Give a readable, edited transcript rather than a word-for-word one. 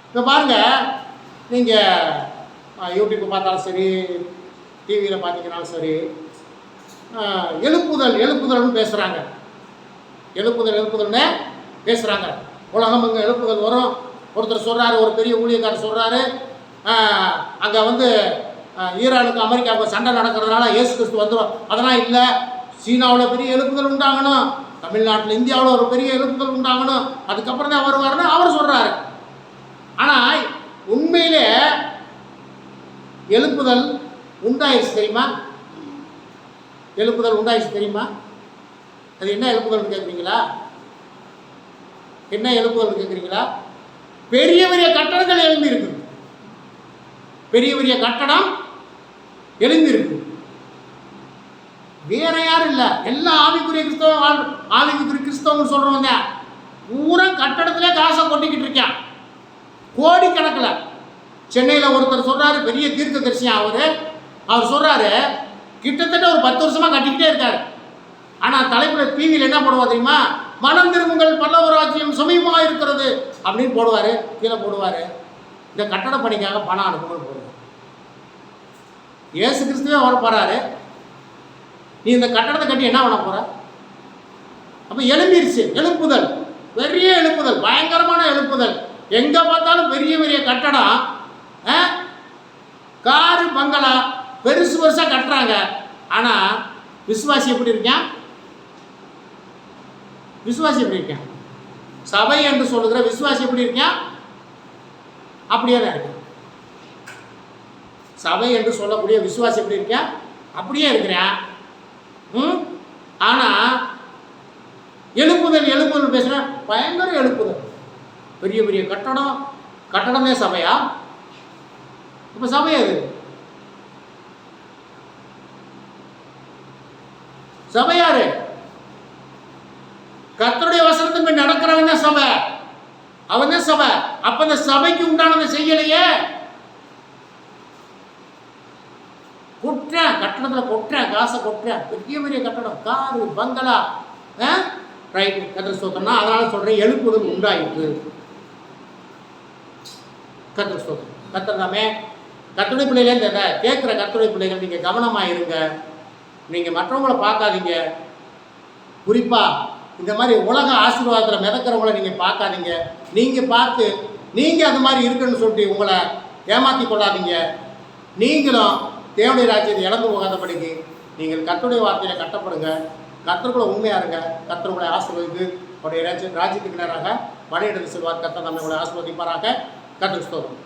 இப்போ பாருங்கள், நீங்கள் யூடியூப் பார்த்தாலும் சரி, டிவியில் பார்த்தீங்கன்னாலும் சரி, எழுப்புதல்னு பேசுகிறாங்க. எழுப்புதல்னு பேசுகிறாங்க. உலகம் இங்கே எழுப்புதல் வரும். ஒருத்தர் சொல்கிறாரு, ஒரு பெரிய ஊழியக்காரர் சொல்கிறாரு, அங்கே வந்து ஈரானுக்கும் அமெரிக்காவுக்கும் சண்டை நடக்கிறதுனால இயேசு கிறிஸ்து வந்துடும். அதெல்லாம் இல்லை, சீனாவில் பெரிய எழுப்புதல் உண்டாகணும், தமிழ்நாட்டில் இந்தியாவில் ஒரு பெரிய எழுப்புதல் உண்டாகணும், அதுக்கப்புறம் தான் வருவாருன்னு அவர் சொல்கிறாரு. ஆனால் உண்மையிலே எழுப்புதல் உண்டாயிடுச்சு தெரியுமா? எழுப்புதல் உண்டாயிடுச்சு தெரியுமா? அது என்ன எழுப்புதல்னு கேட்குறீங்களா? என்ன எழுப்புதல்னு கேட்குறீங்களா? பெரிய பெரிய கட்டடங்கள் எழும்பி இருக்குது. பெரிய பெரிய கட்டடம் எழும்பி இருக்கு. வேற யாரும் இல்லை, எல்லா ஆவிக்குரிய கிறிஸ்தவம் சொல்றவங்க பூரா கட்டடத்திலே காசை கொட்டிக்கிட்டு இருக்கான், கோடிக்கணக்கில். சென்னையில் ஒருத்தர் சொல்றாரு, பெரிய தீர்க்கதரிசியா அவர் சொல்றாரு, கிட்டத்தட்ட ஒரு 10 வருஷமா கட்டிக்கிட்டே இருக்காரு. ஆனால் தலைப்பில் டிவியில் என்ன போடுவா தெரியுமா? மனம் திரும்புங்கள், பல்லவ ராஜ்யம் சமீபமாக இருக்கிறது அப்படின்னு போடுவார். கீழே போடுவார், இந்த கட்டட பணிக்காக பணம் அனுப்புங்கள் போடுவார். இயேசு கிறிஸ்துவே வர போறாரு, நீ இந்த கட்டடத்தை கட்டி என்ன பண்ண போற? அப்போ எழும்பிருச்சு எழுப்புதல், பெரிய எழுப்புதல், பயங்கரமான எழுப்புதல். எங்கே பார்த்தாலும் பெரிய பெரிய கட்டடம், காரு பங்களா பெருசு பெருசாக கட்டுறாங்க. ஆனால் விசுவாசி எப்படி இருக்கான்? விசுவாசி எப்படி இருக்கான்? சபை என்று சொல்லுகிற விசுவாசி எப்படி இருக்கான்? அப்படியே தான் இருக்கு. சபை என்று சொல்லக்கூடிய விசுவாசி எப்படி இருக்கான்? அப்படியே இருக்கிறான். ஆனால் எழுப்புதல் பேசுகிறேன், பயங்கர எழுப்புதல், பெரிய பெரிய கட்டடமே சபையா? இப்போ சபை அது சபையாரு? கர்த்தருடைய வசனத்தின் நடக்கிறவன் தான் சபை, அவன் தான் சபை. அப்ப இந்த சபைக்கு உண்டானதை செய்யலையே, கொட்டுறேன் கட்டடத்தில், கொட்டுறேன் காசை, கொட்டுறேன் பெரிய பெரிய கட்டடம், காரு பங்களா. ரைட், கர்த்தர் ஸ்தோத்திரம்னா அதனால சொல்றேன், எழுப்புதல் உண்டாயிற்று. கர்த்தர் ஸ்தோத்திரம். கர்த்தர் தாமே. கர்த்தருடைய பிள்ளைகளே, இந்த கேட்குற கர்த்தருடைய பிள்ளைகள், நீங்கள் கவனமாக இருங்க. நீங்கள் மற்றவங்கள பார்க்காதீங்க. குறிப்பாக இந்த மாதிரி உலக ஆசீர்வாதத்தில் மிதக்கிறவங்கள நீங்கள் பார்க்காதீங்க. நீங்கள் பார்த்து நீங்கள் அது மாதிரி இருக்குன்னு சொல்லிட்டு உங்களை ஏமாற்றி கொள்ளாதீங்க. நீங்களும் தேவனுடைய ராஜ்யத்தை இழந்து போகாதபடிக்கு நீங்கள் கர்த்தருடைய வார்த்தையில் கட்டப்படுங்க. கர்த்தருக்குள்ள உண்மையாக இருங்க. கர்த்தர் உங்களை ஆசீர்வதித்து அவருடைய ராஜ்யத்துக்கு நேராக பணியிடத்து செல்வார். கர்த்தர் நம்மை உங்களை ஆசீர்வதிப்பாராக. கர்த்தருக்கு ஸ்தோத்திரம்.